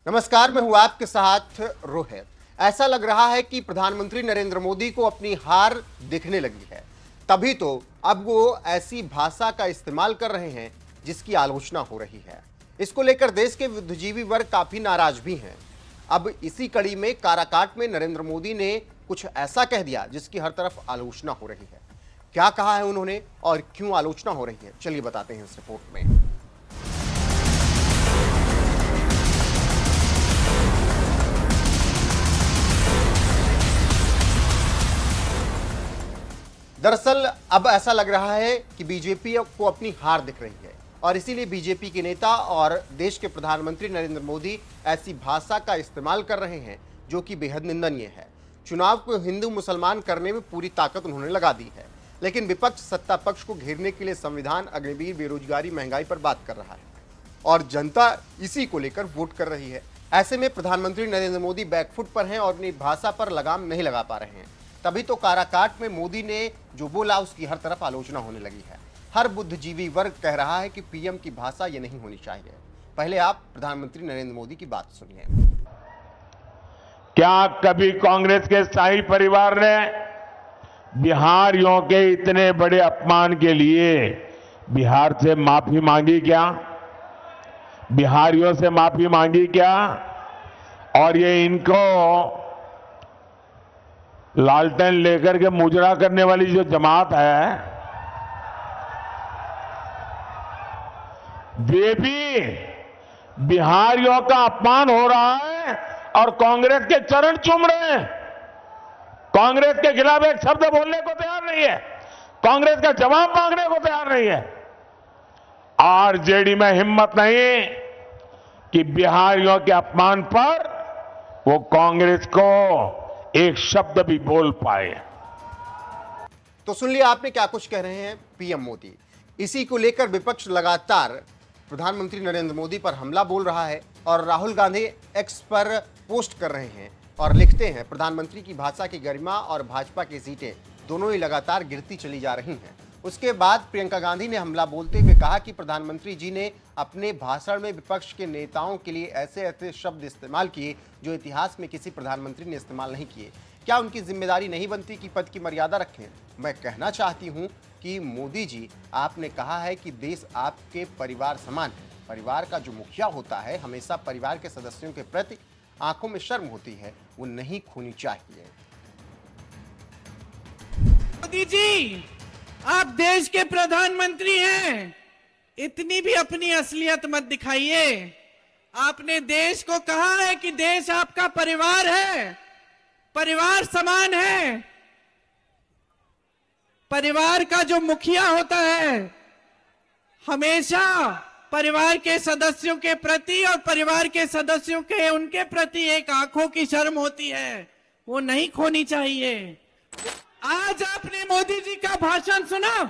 नमस्कार, मैं हूं आपके साथ रोहित। ऐसा लग रहा है कि प्रधानमंत्री नरेंद्र मोदी को अपनी हार दिखने लगी है, तभी तो अब वो ऐसी भाषा का इस्तेमाल कर रहे हैं जिसकी आलोचना हो रही है। इसको लेकर देश के बुद्धिजीवी वर्ग काफी नाराज भी हैं। अब इसी कड़ी में काराकाट में नरेंद्र मोदी ने कुछ ऐसा कह दिया जिसकी हर तरफ आलोचना हो रही है। क्या कहा है उन्होंने और क्यों आलोचना हो रही है, चलिए बताते हैं इस रिपोर्ट में। दरअसल अब ऐसा लग रहा है कि बीजेपी को अपनी हार दिख रही है और इसीलिए बीजेपी के नेता और देश के प्रधानमंत्री नरेंद्र मोदी ऐसी भाषा का इस्तेमाल कर रहे हैं जो कि बेहद निंदनीय है। चुनाव को हिंदू मुसलमान करने में पूरी ताकत उन्होंने लगा दी है, लेकिन विपक्ष सत्ता पक्ष को घेरने के लिए संविधान, अग्निवीर, बेरोजगारी, महंगाई पर बात कर रहा है और जनता इसी को लेकर वोट कर रही है। ऐसे में प्रधानमंत्री नरेंद्र मोदी बैकफुट पर हैं और अपनी भाषा पर लगाम नहीं लगा पा रहे हैं। तभी तो काराकाट में मोदी ने जो बोला उसकी हर तरफ आलोचना होने लगी है। हर बुद्धिजीवी वर्ग कह रहा है कि पीएम की भाषा ये नहीं होनी चाहिए। पहले आप प्रधानमंत्री नरेंद्र मोदी की बात सुनिए। क्या कभी कांग्रेस के शाही परिवार ने बिहारियों के इतने बड़े अपमान के लिए बिहार से माफी मांगी क्या? बिहारियों से माफी मांगी क्या? और ये इनको लालटेन लेकर के मुजरा करने वाली जो जमात है, वे भी बिहारियों का अपमान हो रहा है और कांग्रेस के चरण चूम रहे हैं। कांग्रेस के खिलाफ एक शब्द बोलने को तैयार नहीं है, कांग्रेस का जवाब मांगने को तैयार नहीं है। आरजेडी में हिम्मत नहीं कि बिहारियों के अपमान पर वो कांग्रेस को एक शब्द भी बोल पाए। तो सुन लिया आपने क्या कुछ कह रहे हैं पीएम मोदी। इसी को लेकर विपक्ष लगातार प्रधानमंत्री नरेंद्र मोदी पर हमला बोल रहा है और राहुल गांधी एक्स पर पोस्ट कर रहे हैं और लिखते हैं, प्रधानमंत्री की भाषा की गरिमा और भाजपा की सीटें दोनों ही लगातार गिरती चली जा रही हैं। उसके बाद प्रियंका गांधी ने हमला बोलते हुए कहा कि प्रधानमंत्री जी ने अपने भाषण में विपक्ष के नेताओं के लिए ऐसे ऐसे शब्द इस्तेमाल किए जो इतिहास में किसी प्रधानमंत्री ने इस्तेमाल नहीं किए। क्या उनकी जिम्मेदारी नहीं बनती कि पद की मर्यादा रखें? मैं कहना चाहती हूं कि मोदी जी, आपने कहा है कि देश आपके परिवार समान है। परिवार का जो मुखिया होता है हमेशा परिवार के सदस्यों के प्रति आंखों में शर्म होती है, वो नहीं खोनी चाहिए। मोदी जी, आप देश के प्रधानमंत्री हैं, इतनी भी अपनी असलियत मत दिखाइए। आपने देश को कहा है कि देश आपका परिवार है, परिवार समान है। परिवार का जो मुखिया होता है हमेशा परिवार के सदस्यों के प्रति और परिवार के सदस्यों के उनके प्रति एक आंखों की शर्म होती है, वो नहीं खोनी चाहिए। आज आपने मोदी जी का भाषण सुना,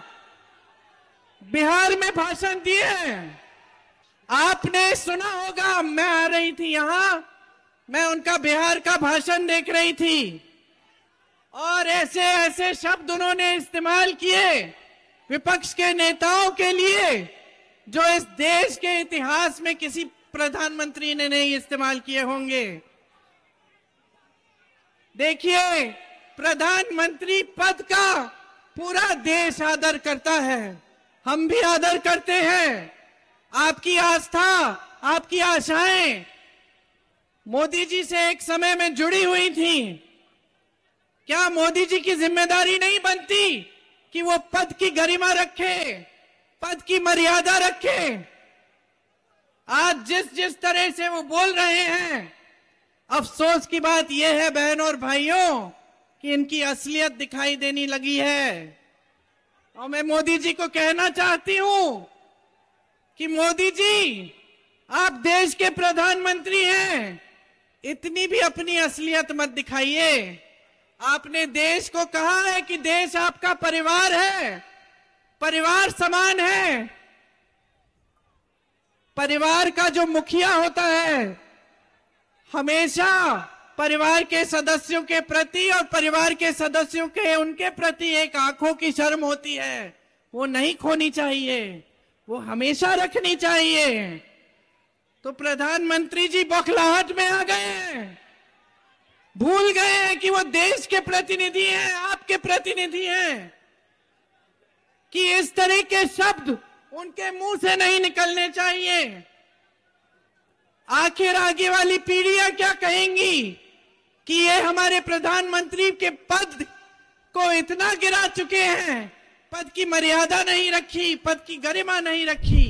बिहार में भाषण दिए। आपने सुना होगा, मैं आ रही थी यहां, मैं उनका बिहार का भाषण देख रही थी और ऐसे ऐसे शब्द उन्होंने इस्तेमाल किए विपक्ष के नेताओं के लिए जो इस देश के इतिहास में किसी प्रधानमंत्री ने नहीं इस्तेमाल किए होंगे। देखिए, प्रधानमंत्री पद का पूरा देश आदर करता है, हम भी आदर करते हैं। आपकी आस्था, आपकी आशाएं मोदी जी से एक समय में जुड़ी हुई थी। क्या मोदी जी की जिम्मेदारी नहीं बनती कि वो पद की गरिमा रखे, पद की मर्यादा रखे? आज जिस जिस तरह से वो बोल रहे हैं, अफसोस की बात यह है बहनों और भाइयों कि इनकी असलियत दिखाई देने लगी है। और मैं मोदी जी को कहना चाहती हूं कि मोदी जी, आप देश के प्रधानमंत्री हैं, इतनी भी अपनी असलियत मत दिखाइए। आपने देश को कहा है कि देश आपका परिवार है, परिवार समान है। परिवार का जो मुखिया होता है हमेशा परिवार के सदस्यों के प्रति और परिवार के सदस्यों के उनके प्रति एक आंखों की शर्म होती है, वो नहीं खोनी चाहिए, वो हमेशा रखनी चाहिए। तो प्रधानमंत्री जी बौखलाहट में आ गए हैं, भूल गए हैं कि वो देश के प्रतिनिधि हैं, आपके प्रतिनिधि हैं, कि इस तरह के शब्द उनके मुंह से नहीं निकलने चाहिए। आखिर आगे वाली पीढ़ियां क्या कहेंगी कि ये हमारे प्रधानमंत्री के पद को इतना गिरा चुके हैं, पद की मर्यादा नहीं रखी, पद की गरिमा नहीं रखी।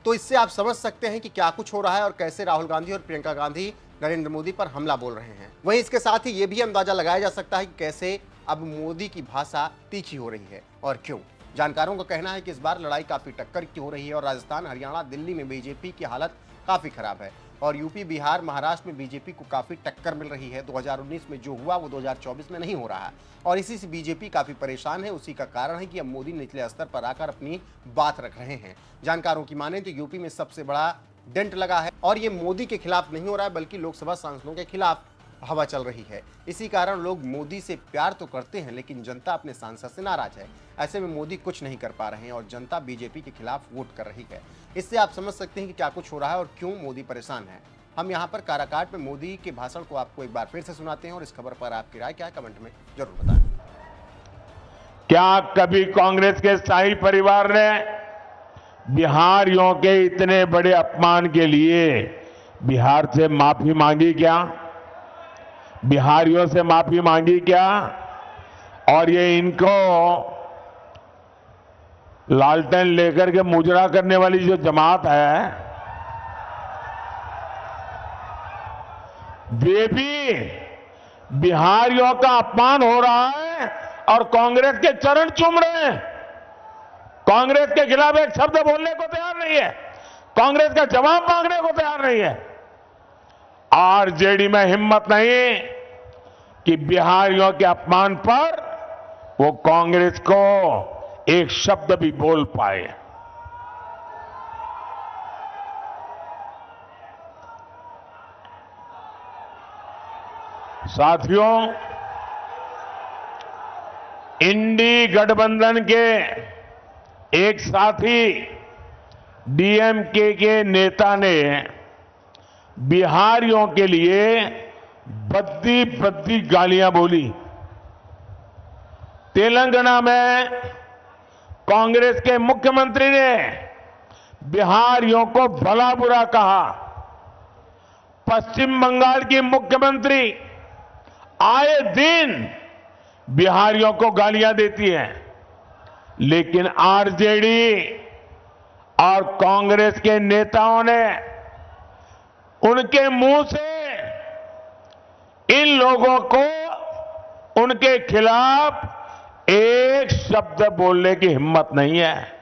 तो इससे आप समझ सकते हैं कि क्या कुछ हो रहा है और कैसे राहुल गांधी और प्रियंका गांधी नरेंद्र मोदी पर हमला बोल रहे हैं। वहीं इसके साथ ही यह भी अंदाजा लगाया जा सकता है कि कैसे अब मोदी की भाषा तीखी हो रही है और क्यों। जानकारों का कहना है कि इस बार लड़ाई काफी टक्कर की हो रही है और राजस्थान, हरियाणा, दिल्ली में बीजेपी की हालत काफी खराब है और यूपी, बिहार, महाराष्ट्र में बीजेपी को काफी टक्कर मिल रही है। 2019 में जो हुआ वो 2024 में नहीं हो रहा और इसी से बीजेपी काफी परेशान है। उसी का कारण है कि अब मोदी निचले स्तर पर आकर अपनी बात रख रहे हैं। जानकारों की माने तो यूपी में सबसे बड़ा डेंट लगा है और ये मोदी के खिलाफ नहीं हो रहा है बल्कि लोकसभा सांसदों के खिलाफ हवा चल रही है। इसी कारण लोग मोदी से प्यार तो करते हैं लेकिन जनता अपने सांसद से नाराज है। ऐसे में मोदी कुछ नहीं कर पा रहे हैं और जनता बीजेपी के खिलाफ वोट कर रही है। इससे आप समझ सकते हैं कि क्या कुछ हो रहा है और क्यों मोदी परेशान है। हम यहाँ पर काराकाट में मोदी के भाषण को आपको एक बार फिर से सुनाते हैं और इस खबर पर आपकी राय क्या है कमेंट में जरूर बताएं। क्या कभी कांग्रेस के शाही परिवार ने बिहारियों के इतने बड़े अपमान के लिए बिहार से माफी मांगी क्या? बिहारियों से माफी मांगी क्या? और ये इनको लालटेन लेकर के मुजरा करने वाली जो जमात है, वे भी बिहारियों का अपमान हो रहा है और कांग्रेस के चरण चूम रहे हैं। कांग्रेस के खिलाफ एक शब्द बोलने को तैयार नहीं है, कांग्रेस का जवाब मांगने को तैयार नहीं है। आरजेडी में हिम्मत नहीं कि बिहारियों के अपमान पर वो कांग्रेस को एक शब्द भी बोल पाए। साथियों, इंडी गठबंधन के एक साथी डीएमके के नेता ने बिहारियों के लिए बद्दी बद्दी गालियां बोली। तेलंगाना में कांग्रेस के मुख्यमंत्री ने बिहारियों को भला बुरा कहा। पश्चिम बंगाल की मुख्यमंत्री आए दिन बिहारियों को गालियां देती है, लेकिन आरजेडी और कांग्रेस के नेताओं ने उनके मुंह से इन लोगों को उनके खिलाफ एक शब्द बोलने की हिम्मत नहीं है।